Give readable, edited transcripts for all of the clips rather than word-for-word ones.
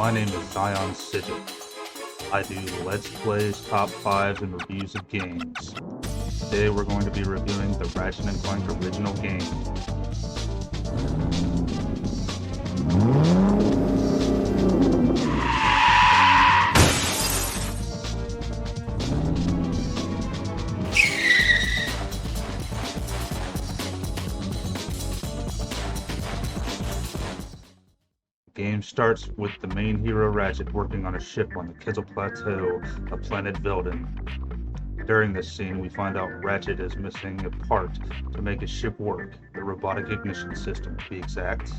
My name is Zyon Sigil. I do Let's Plays, Top 5s, and reviews of games. Today we're going to be reviewing the Ratchet and Clank original game. The game starts with the main hero Ratchet working on a ship on the Sigil Plateau of planet Velden. During this scene, we find out Ratchet is missing a part to make his ship work, the robotic ignition system to be exact.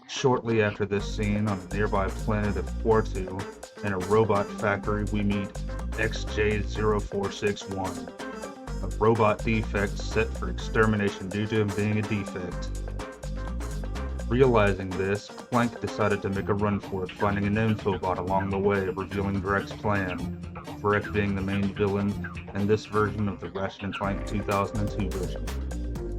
Shortly after this scene, on a nearby planet of Portu, in a robot factory, we meet XJ0461, a robot defect set for extermination due to him being a defect. Realizing this, Clank decided to make a run for it, finding an infobot along the way, revealing Drek's plan, Drek being the main villain in this version of the Ratchet and Clank 2002 version.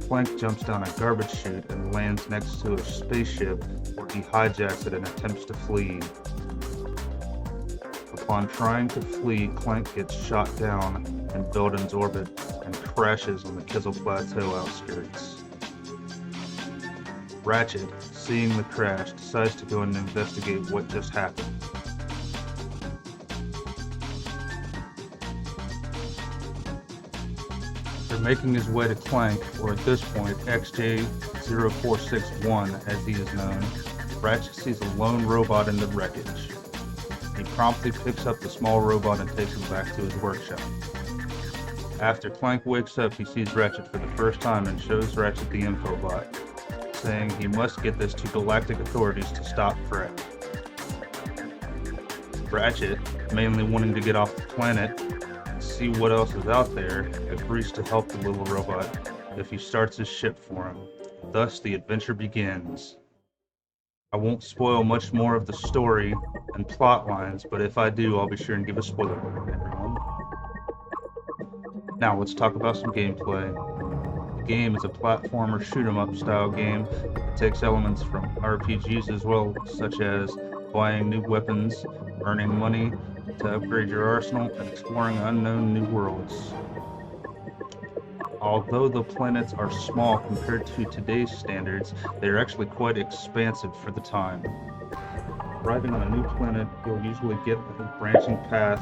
Clank jumps down a garbage chute and lands next to a spaceship where he hijacks it and attempts to flee. Upon trying to flee, Clank gets shot down in Velden's orbit and crashes on the Sigil Plateau outskirts. Ratchet, seeing the crash, decides to go and investigate what just happened. They're making his way to Clank, or at this point, XJ0461 as he is known. Ratchet sees a lone robot in the wreckage. He promptly picks up the small robot and takes him back to his workshop. After Clank wakes up, he sees Ratchet for the first time and shows Ratchet the infobot, saying he must get this to galactic authorities to stop Drek. Ratchet, mainly wanting to get off the planet and see what else is out there, agrees to help the little robot if he starts his ship for him. Thus, the adventure begins. I won't spoil much more of the story and plot lines, but if I do, I'll be sure and give a spoiler warning, everyone. Now, let's talk about some gameplay. The game is a platformer shoot-'em-up style game that takes elements from RPGs as well, such as buying new weapons, earning money to upgrade your arsenal, and exploring unknown new worlds. Although the planets are small compared to today's standards, they are actually quite expansive for the time. Arriving on a new planet, you'll usually get a branching path,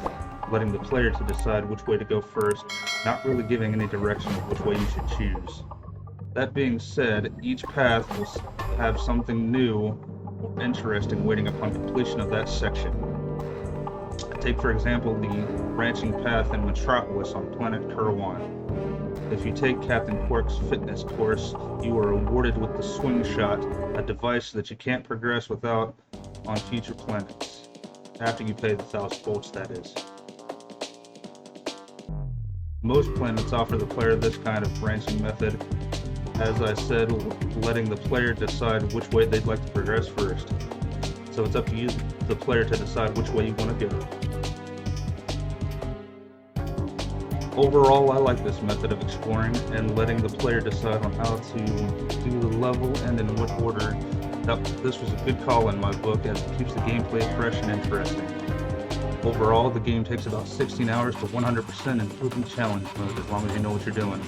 letting the player to decide which way to go first, not really giving any direction of which way you should choose. That being said, each path will have something new or interesting waiting upon completion of that section. Take for example the branching path in Metropolis on planet Kurwan. If you take Captain Quark's fitness course, you are awarded with the swing shot, a device that you can't progress without on future planets, after you pay the 1,000 volts, that is. Most planets offer the player this kind of branching method, as I said, letting the player decide which way they'd like to progress first. So it's up to you, the player, to decide which way you want to go. Overall, I like this method of exploring and letting the player decide on how to do the level and in what order. This was a good call in my book, as it keeps the gameplay fresh and interesting. Overall, the game takes about 16 hours to 100% in open challenge mode, as long as you know what you're doing.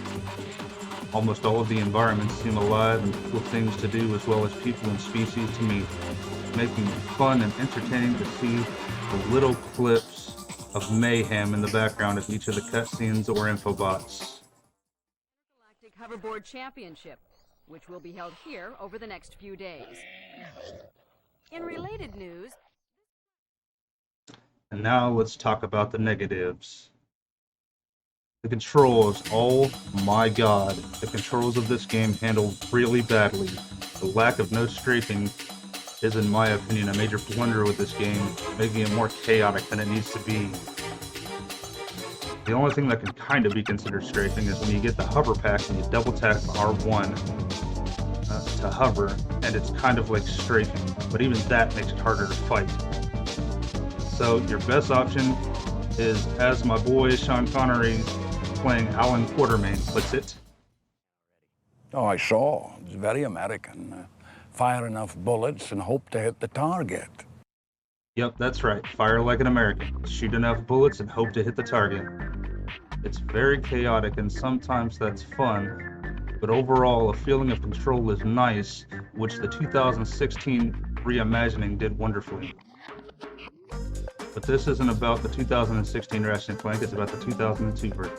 Almost all of the environments seem alive and full of things to do, as well as people and species to meet, making it fun and entertaining to see the little clips of mayhem in the background of each of the cutscenes or infobots. Galactic Hoverboard Championship, which will be held here over the next few days. In related news... And now let's talk about the negatives. The controls, oh my god, the controls of this game handle really badly. The lack of no strafing is, in my opinion, a major blunder with this game, making it more chaotic than it needs to be. The only thing that can kind of be considered strafing is when you get the hover pack and you double tap R1 to hover, and it's kind of like strafing, but even that makes it harder to fight. So your best option is, as my boy Sean Connery playing Alan Quartermain puts it. Oh, I saw. It's very American. Fire enough bullets and hope to hit the target. Yep, that's right. Fire like an American. Shoot enough bullets and hope to hit the target. It's very chaotic and sometimes that's fun, but overall a feeling of control is nice, which the 2016 reimagining did wonderfully. But this isn't about the 2016 Ratchet and Clank, it's about the 2002 version.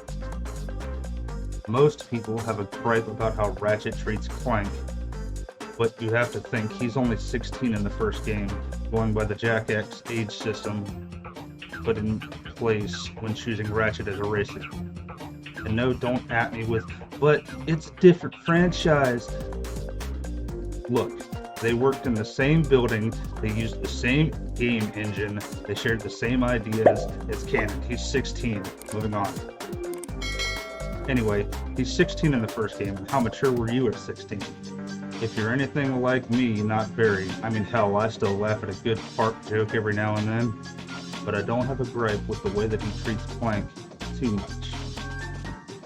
Most people have a gripe about how Ratchet treats Clank, but you have to think he's only 16 in the first game, going by the Jack X age system put in place when choosing Ratchet as a racer. And no, don't at me with, but it's different franchise. Look, they worked in the same building, they used the same game engine, they shared the same ideas as canon. He's 16. Moving on. Anyway, he's 16 in the first game, and how mature were you at 16? If you're anything like me, not very. I mean, hell, I still laugh at a good fart joke every now and then, but I don't have a gripe with the way that he treats Clank too much.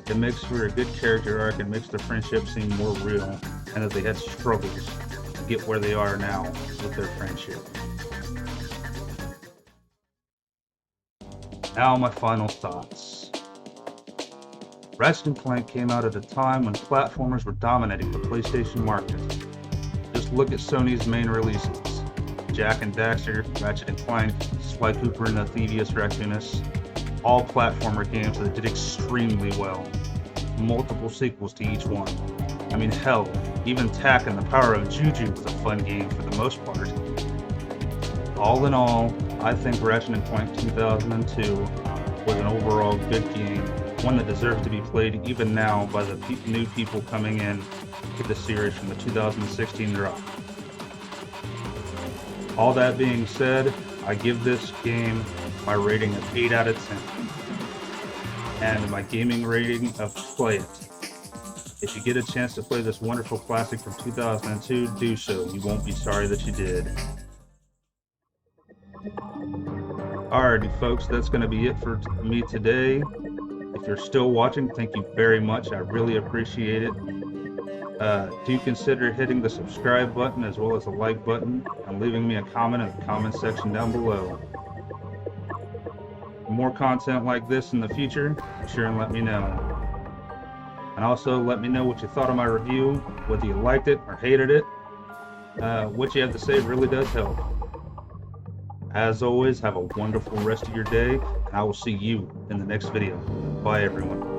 It makes for a good character arc and makes the friendship seem more real, and that they had struggles to get where they are now with their friendship. Now my final thoughts. Ratchet and Clank came out at a time when platformers were dominating the PlayStation market. Just look at Sony's main releases. Jak and Daxter, Ratchet and Clank, Sly Cooper and the Thievius Raccoonus, all platformer games that did extremely well. Multiple sequels to each one. I mean, hell, even Tak and the Power of Juju was a fun game for the most part. All in all, I think Ratchet and Clank 2002 was an overall good game, one that deserves to be played even now by the new people coming in to the series from the 2016 drop. All that being said, I give this game my rating of 8 out of 10, and my gaming rating of play it. If you get a chance to play this wonderful classic from 2002, do so. You won't be sorry that you did. Alrighty folks, that's going to be it for me today. If you're still watching, thank you very much. I really appreciate it. Do consider hitting the subscribe button as well as the like button and leaving me a comment in the comment section down below. For more content like this in the future, be sure and let me know. And also let me know what you thought of my review, whether you liked it or hated it. What you have to say really does help. As always, have a wonderful rest of your day, and I will see you in the next video. Bye, everyone.